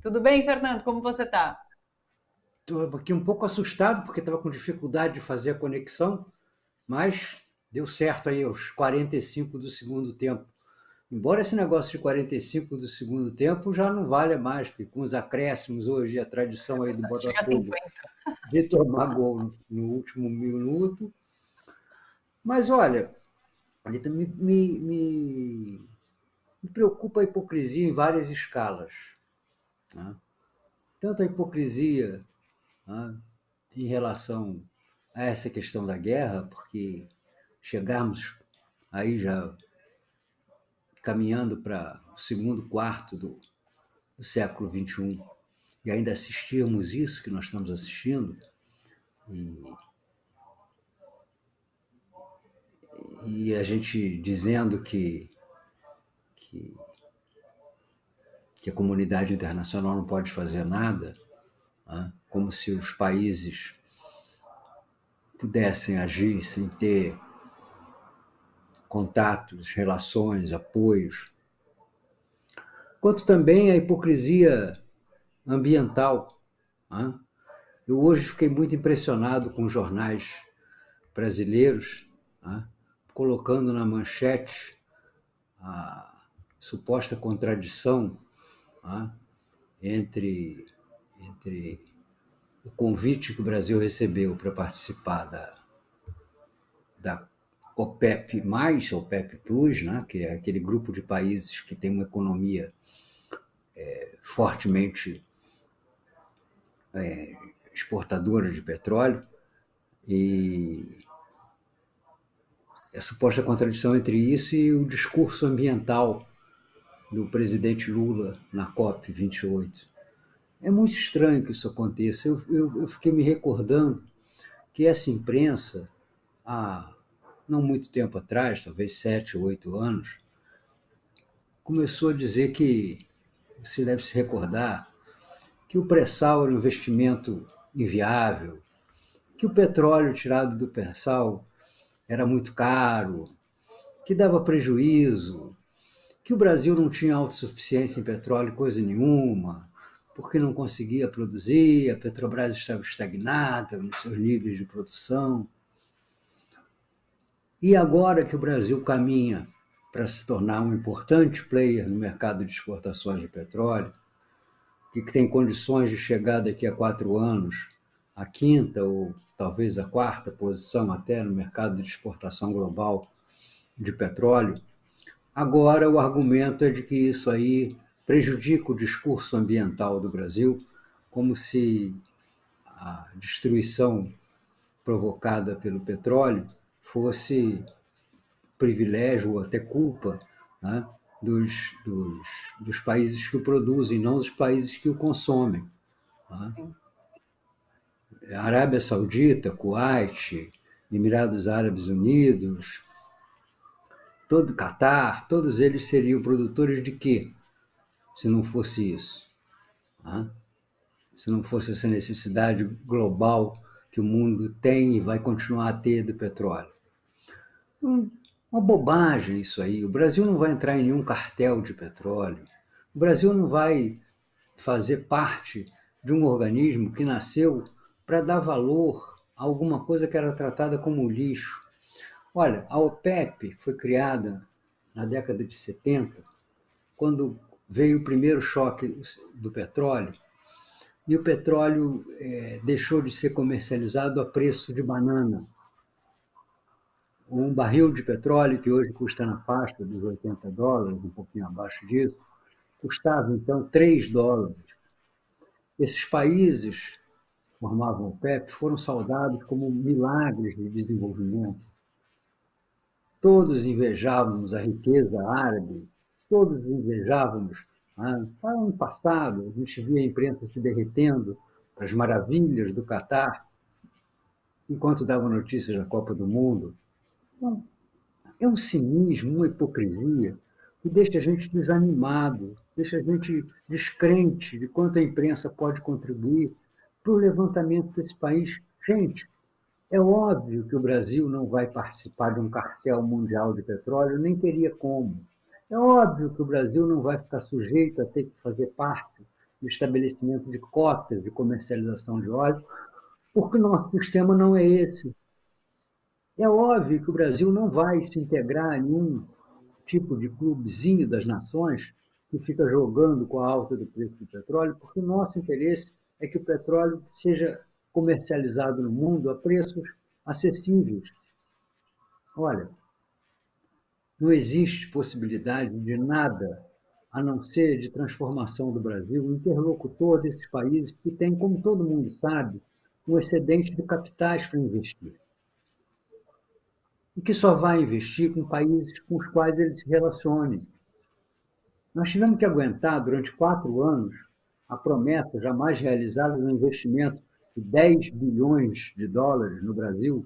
Tudo bem, Fernando? Como você está? Estou aqui um pouco assustado, porque estava com dificuldade de fazer a conexão, mas deu certo aí aos 45 do segundo tempo. Embora esse negócio de 45 do segundo tempo já não valha mais, porque com os acréscimos hoje, a tradição aí do Chega a Botafogo 50. de tomar gol no último minuto. Mas olha, Anitta, me preocupa a hipocrisia em várias escalas. Né? Tanto a hipocrisia, né, em relação a essa questão da guerra, porque chegamos aí já caminhando para o segundo quarto do século XXI e ainda assistirmos isso que nós estamos assistindo, e, e a gente dizendo que, que a comunidade internacional não pode fazer nada, né? Como se os países pudessem agir sem ter contatos, relações, apoios, quanto também a hipocrisia ambiental. Né? Eu hoje fiquei muito impressionado com os jornais brasileiros, né? Colocando na manchete a suposta contradição, né? entre, entre o convite que o Brasil recebeu para participar da OPEP+, OPEP Plus, né? Que é aquele grupo de países que tem uma economia fortemente exportadora de petróleo, e a suposta contradição entre isso e o discurso ambiental do presidente Lula na COP28. É muito estranho que isso aconteça. Eu fiquei me recordando que essa imprensa, há não muito tempo atrás, talvez 7 ou 8 anos, começou a dizer que, você deve se recordar, que o pré-sal era um investimento inviável, que o petróleo tirado do pré-sal era muito caro, que dava prejuízo, que o Brasil não tinha autossuficiência em petróleo coisa nenhuma, porque não conseguia produzir, a Petrobras estava estagnada nos seus níveis de produção. E agora que o Brasil caminha para se tornar um importante player no mercado de exportações de petróleo, que tem condições de chegar daqui a 4 anos à quinta ou talvez à quarta posição até no mercado de exportação global de petróleo, agora o argumento é de que isso aí prejudica o discurso ambiental do Brasil, como se a destruição provocada pelo petróleo fosse privilégio ou até culpa, né, dos países que o produzem, não dos países que o consomem. Né? Arábia Saudita, Kuwait, Emirados Árabes Unidos, todo Catar, todos eles seriam produtores de quê, se não fosse isso? Né? Se não fosse essa necessidade global que o mundo tem e vai continuar a ter do petróleo. Uma bobagem isso aí. O Brasil não vai entrar em nenhum cartel de petróleo. O Brasil não vai fazer parte de um organismo que nasceu para dar valor a alguma coisa que era tratada como lixo. Olha, a OPEP foi criada na década de 70, quando veio o primeiro choque do petróleo, e o petróleo deixou de ser comercializado a preço de banana. Um barril de petróleo, que hoje custa na faixa dos US$ 80, um pouquinho abaixo disso, custava então US$ 3. Esses países que formavam o PEP foram saudados como milagres de desenvolvimento. Todos invejávamos a riqueza árabe, todos invejávamos. No ano passado, a gente via a imprensa se derretendo para as maravilhas do Catar, enquanto dava notícias da Copa do Mundo. Então, é um cinismo, uma hipocrisia que deixa a gente desanimado, deixa a gente descrente de quanto a imprensa pode contribuir para o levantamento desse país. Gente, é óbvio que o Brasil não vai participar de um cartel mundial de petróleo, nem teria como. É óbvio que o Brasil não vai ficar sujeito a ter que fazer parte do estabelecimento de cotas de comercialização de óleo, porque o nosso sistema não é esse. É óbvio que o Brasil não vai se integrar em nenhum tipo de clubezinho das nações que fica jogando com a alta do preço do petróleo, porque o nosso interesse é que o petróleo seja comercializado no mundo a preços acessíveis. Olha, não existe possibilidade de nada a não ser de transformação do Brasil em interlocutor desses países que têm, como todo mundo sabe, um excedente de capitais para investir. E que só vai investir com países com os quais ele se relacione. Nós tivemos que aguentar durante 4 anos a promessa jamais realizada do investimento de 10 bilhões de dólares no Brasil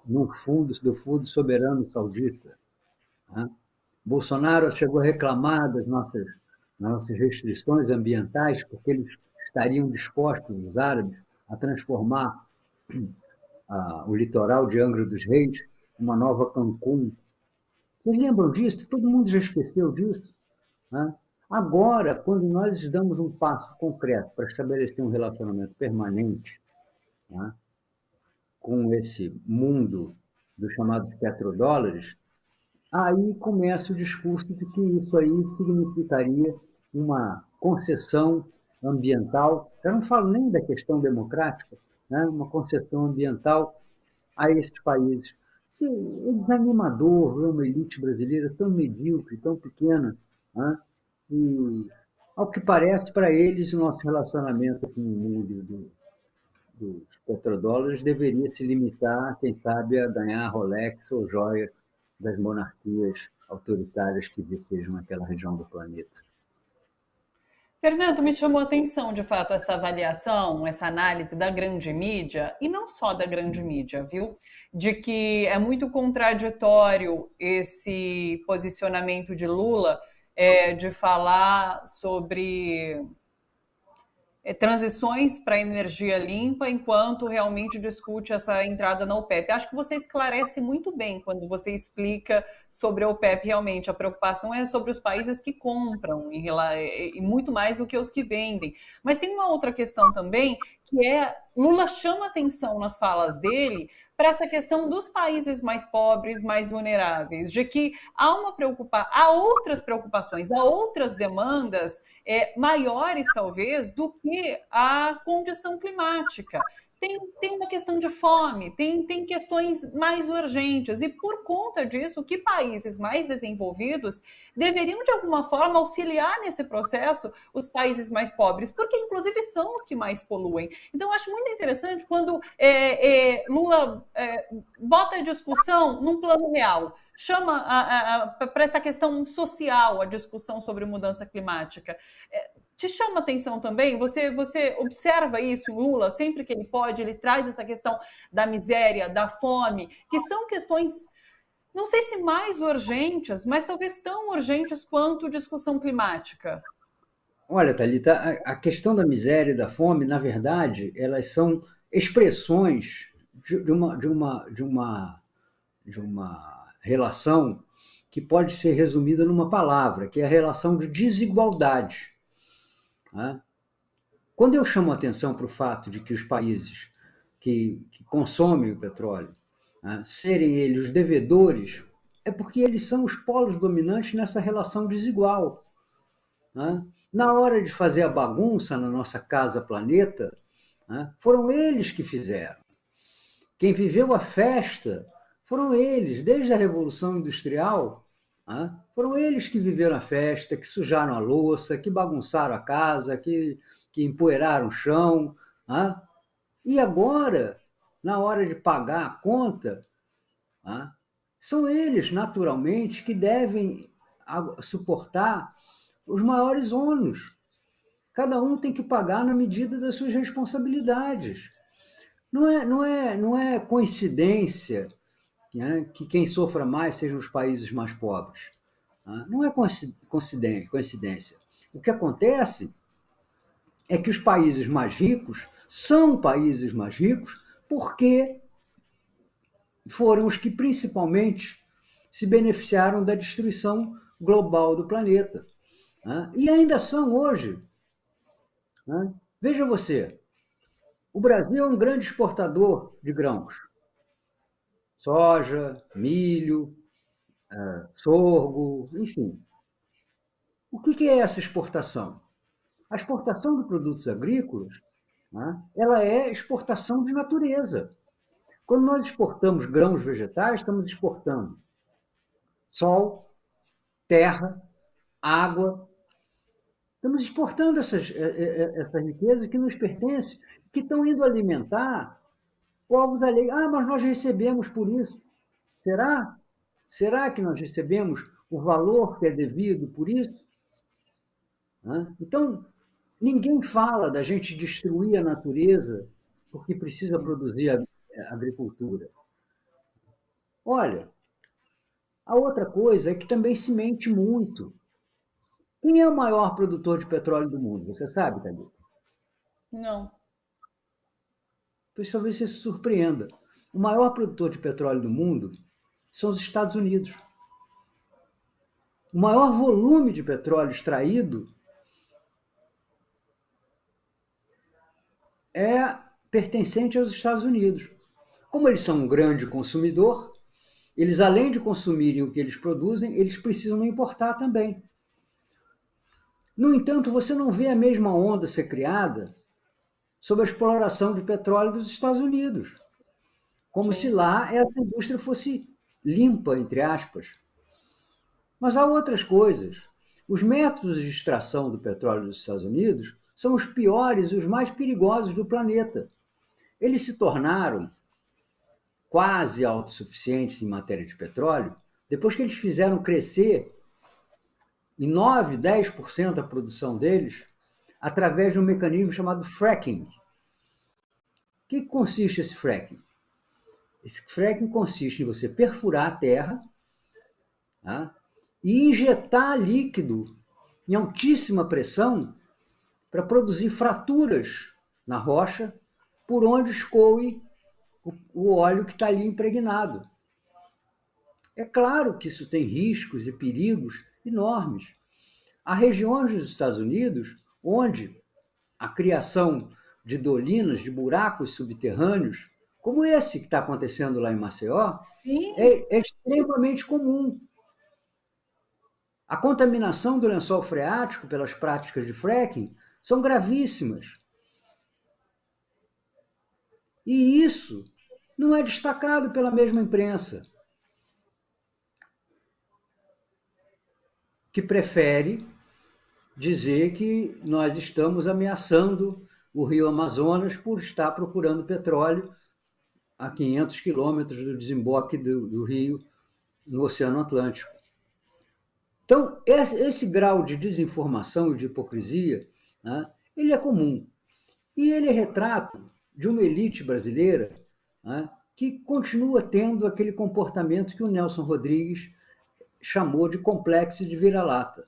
no fundo do Fundo Soberano Saudita. Né? Bolsonaro chegou a reclamar das nossas restrições ambientais, porque eles estariam dispostos, os árabes, a transformar o litoral de Angra dos Reis em uma nova Cancún. Vocês lembram disso? Todo mundo já esqueceu disso. Né? Agora, quando nós damos um passo concreto para estabelecer um relacionamento permanente, né, com esse mundo dos chamados petrodólares, aí começa o discurso de que isso aí significaria uma concessão ambiental. Eu não falo nem da questão democrática, né, uma concessão ambiental a esses países. É desanimador ver uma elite brasileira tão medíocre, tão pequena, né, e, ao que parece, para eles, o nosso relacionamento com o mundo dos petrodólares deveria se limitar, quem sabe, a ganhar Rolex ou joia das monarquias autoritárias que vicejam naquela região do planeta. Fernando, me chamou a atenção, de fato, essa avaliação, essa análise da grande mídia, e não só da grande mídia, viu? De que é muito contraditório esse posicionamento de Lula de falar sobre transições para energia limpa, enquanto realmente discute essa entrada na OPEP. Acho que você esclarece muito bem quando você explica sobre a OPEP. Realmente, a preocupação é sobre os países que compram, e muito mais do que os que vendem. Mas tem uma outra questão também, que é, Lula chama atenção nas falas dele para essa questão dos países mais pobres, mais vulneráveis, de que há outras preocupações, há outras demandas maiores, talvez, do que a condição climática. Tem uma questão de fome, tem questões mais urgentes, e por conta disso, que países mais desenvolvidos deveriam, de alguma forma, auxiliar nesse processo os países mais pobres, porque, inclusive, são os que mais poluem. Então, acho muito interessante quando Lula bota a discussão num plano real, chama para essa questão social a discussão sobre mudança climática. Te chama atenção também? Você observa isso em Lula, sempre que ele pode, ele traz essa questão da miséria, da fome, que são questões, não sei se mais urgentes, mas talvez tão urgentes quanto discussão climática. Olha, Thalita, a questão da miséria e da fome, na verdade, elas são expressões de uma relação que pode ser resumida numa palavra, que é a relação de desigualdade. Né? Quando eu chamo a atenção para o fato de que os países que consomem o petróleo, né, serem eles os devedores, é porque eles são os polos dominantes nessa relação desigual. Né? Na hora de fazer a bagunça na nossa casa planeta, né, foram eles que fizeram. Quem viveu a festa foram eles, desde a Revolução Industrial. Né? Foram eles que viveram a festa, que sujaram a louça, que bagunçaram a casa, que empoeiraram o chão. Né? E agora, na hora de pagar a conta, né, são eles, naturalmente, que devem suportar os maiores ônus. Cada um tem que pagar na medida das suas responsabilidades. Não é coincidência, né, que quem sofra mais sejam os países mais pobres. Não é coincidência. O que acontece é que os países mais ricos são países mais ricos porque foram os que principalmente se beneficiaram da destruição global do planeta. E ainda são hoje. Né? Veja você, o Brasil é um grande exportador de grãos. Soja, milho, sorgo, enfim. O que é essa exportação? A exportação de produtos agrícolas, né, ela é exportação de natureza. Quando nós exportamos grãos vegetais, estamos exportando sol, terra, água. Estamos exportando essa riqueza que nos pertence, que estão indo alimentar povos alheios. Ah, mas nós recebemos por isso. Será? Será que nós recebemos o valor que é devido por isso? Então, ninguém fala da gente destruir a natureza porque precisa produzir agricultura. Olha, a outra coisa é que também se mente muito. Quem é o maior produtor de petróleo do mundo? Você sabe, Thalita? Não. Pois talvez você se surpreenda. O maior produtor de petróleo do mundo são os Estados Unidos. O maior volume de petróleo extraído é pertencente aos Estados Unidos. Como eles são um grande consumidor, eles, além de consumirem o que eles produzem, eles precisam importar também. No entanto, você não vê a mesma onda ser criada sobre a exploração de petróleo dos Estados Unidos, como Sim. se lá essa indústria fosse limpa, entre aspas. Mas há outras coisas. Os métodos de extração do petróleo dos Estados Unidos são os piores e os mais perigosos do planeta. Eles se tornaram quase autossuficientes em matéria de petróleo depois que eles fizeram crescer em 9, 10% a produção deles através de um mecanismo chamado fracking. O que consiste esse fracking? Esse fracking consiste em você perfurar a terra, tá, e injetar líquido em altíssima pressão para produzir fraturas na rocha por onde escoe o óleo que está ali impregnado. É claro que isso tem riscos e perigos enormes. Há regiões dos Estados Unidos onde a criação de dolinas, de buracos subterrâneos, como esse que está acontecendo lá em Maceió, Sim. é extremamente comum. A contaminação do lençol freático pelas práticas de fracking são gravíssimas. E isso não é destacado pela mesma imprensa, que prefere dizer que nós estamos ameaçando o Rio Amazonas por estar procurando petróleo a 500 quilômetros do desemboque do rio no Oceano Atlântico. Então, esse grau de desinformação e de hipocrisia, né, ele é comum. E ele é retrato de uma elite brasileira, né, que continua tendo aquele comportamento que o Nelson Rodrigues chamou de complexo de vira-lata.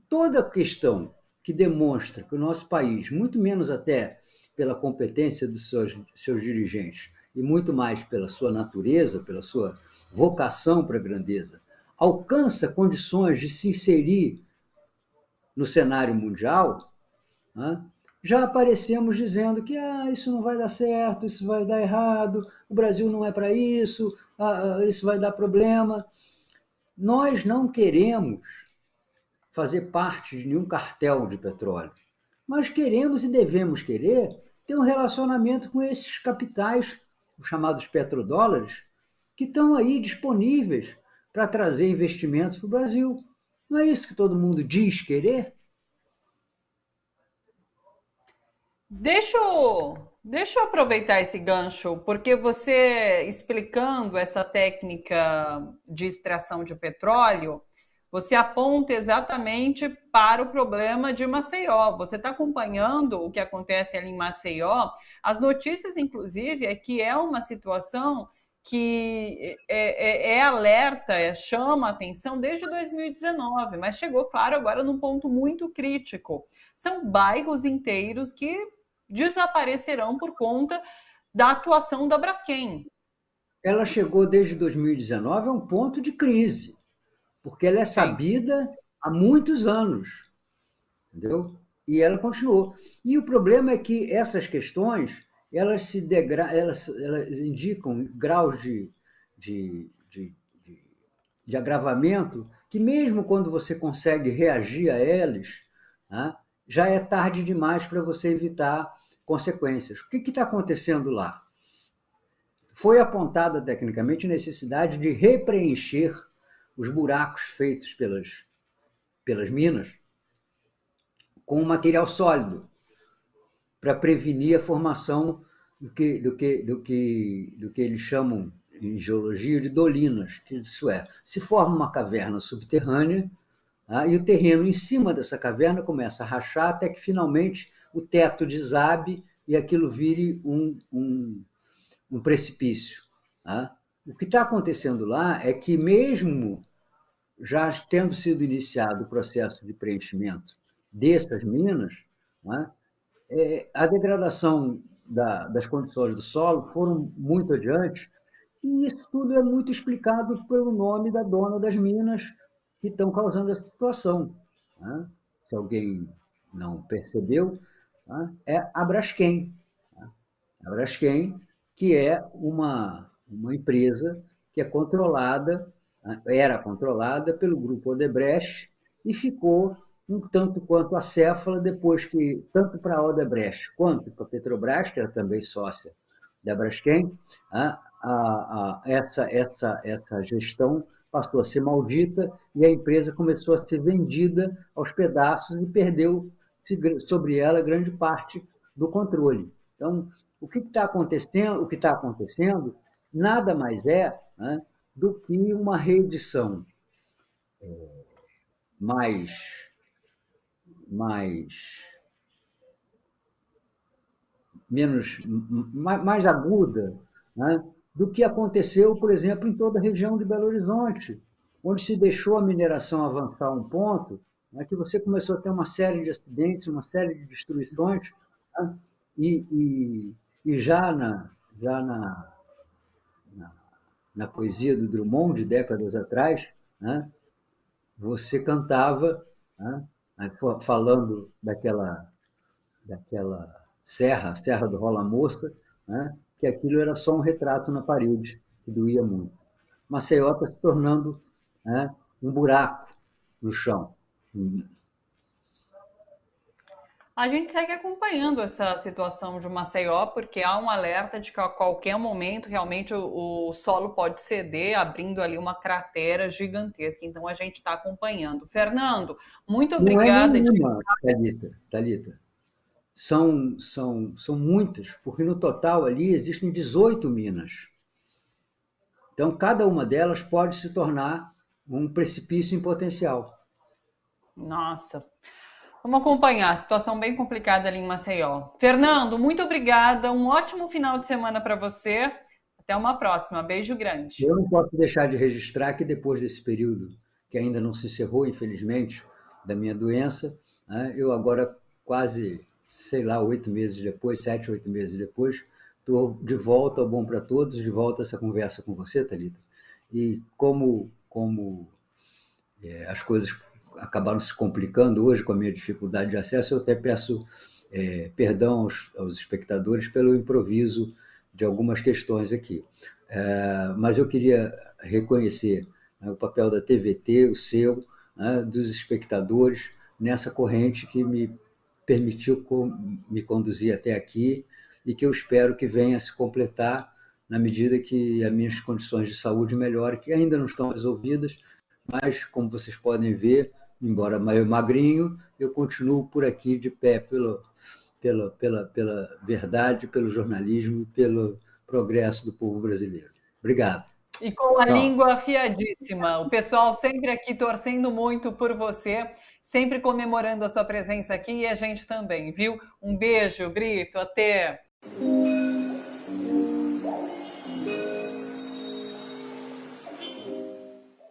Toda questão que demonstra que o nosso país, muito menos até pela competência dos seus dirigentes, e muito mais pela sua natureza, pela sua vocação para a grandeza, alcança condições de se inserir no cenário mundial, né, já aparecemos dizendo que isso não vai dar certo, isso vai dar errado, o Brasil não é para isso, isso vai dar problema. Nós não queremos fazer parte de nenhum cartel de petróleo, mas queremos e devemos querer ter um relacionamento com esses capitais, os chamados petrodólares, que estão aí disponíveis para trazer investimentos para o Brasil. Não é isso que todo mundo diz querer? Deixa eu aproveitar esse gancho, porque você explicando essa técnica de extração de petróleo, você aponta exatamente para o problema de Maceió. Você está acompanhando o que acontece ali em Maceió. As notícias, inclusive, é que é uma situação que é alerta, chama atenção desde 2019, mas chegou, claro, agora num ponto muito crítico. São bairros inteiros que desaparecerão por conta da atuação da Braskem. Ela chegou desde 2019 a um ponto de crise, porque ela é Sim. sabida há muitos anos, entendeu? E ela continuou. E o problema é que essas questões elas indicam graus de, de, de agravamento que, mesmo quando você consegue reagir a eles, né, já é tarde demais para você evitar consequências. O que está acontecendo lá? Foi apontada tecnicamente a necessidade de repreencher os buracos feitos pelas minas com material sólido, para prevenir a formação do que eles chamam em geologia de dolinas, que isso é, se forma uma caverna subterrânea, tá? E o terreno em cima dessa caverna começa a rachar até que finalmente o teto desabe e aquilo vire um precipício. Tá? O que está acontecendo lá é que, mesmo já tendo sido iniciado o processo de preenchimento dessas minas, tá? A degradação das condições do solo foram muito adiante, e isso tudo é muito explicado pelo nome da dona das minas que estão causando essa situação. Né? Se alguém não percebeu, né? É a Braskem. A Braskem, que é uma empresa que é controlada, era controlada pelo grupo Odebrecht e ficou um tanto quanto acéfala depois que, tanto para a Odebrecht quanto para a Petrobras, que era também sócia da Braskem, essa gestão passou a ser maldita e a empresa começou a ser vendida aos pedaços e perdeu sobre ela grande parte do controle. Então, o que está acontecendo? O que está acontecendo nada mais é, né, do que uma reedição mais aguda, né, do que aconteceu, por exemplo, em toda a região de Belo Horizonte, onde se deixou a mineração avançar a um ponto, né, que você começou a ter uma série de acidentes, uma série de destruições, né, e na poesia do Drummond, de décadas atrás, né, você cantava, né, falando daquela Serra do Rola Mosca, né, que aquilo era só um retrato na parede, que doía muito. Maceió está se tornando, né, um buraco no chão. A gente segue acompanhando essa situação de Maceió, porque há um alerta de que a qualquer momento realmente o solo pode ceder, abrindo ali uma cratera gigantesca. Então a gente está acompanhando. Fernando, muito obrigada. Não é nenhuma, Thalita. São muitas, porque no total ali existem 18 minas. Então, cada uma delas pode se tornar um precipício em potencial. Nossa, vamos acompanhar, a situação bem complicada ali em Maceió. Fernando, muito obrigada, um ótimo final de semana para você. Até uma próxima, beijo grande. Eu não posso deixar de registrar que depois desse período, que ainda não se encerrou, infelizmente, da minha doença, né, eu agora quase, 8 meses depois, 7, 8 meses depois, estou de volta ao Bom para Todos, de volta a essa conversa com você, Thalita. E como as coisas acabaram se complicando hoje com a minha dificuldade de acesso, eu até peço perdão aos espectadores pelo improviso de algumas questões aqui. Mas eu queria reconhecer, né, o papel da TVT, o seu, né, dos espectadores, nessa corrente que me permitiu me conduzir até aqui e que eu espero que venha a se completar na medida que as minhas condições de saúde melhorem, que ainda não estão resolvidas, mas, como vocês podem ver, embora meio magrinho, eu continuo por aqui de pé pela verdade, pelo jornalismo e pelo progresso do povo brasileiro. Obrigado. E com a língua afiadíssima. O pessoal sempre aqui torcendo muito por você, sempre comemorando a sua presença aqui e a gente também, viu? Um beijo, Brito, até!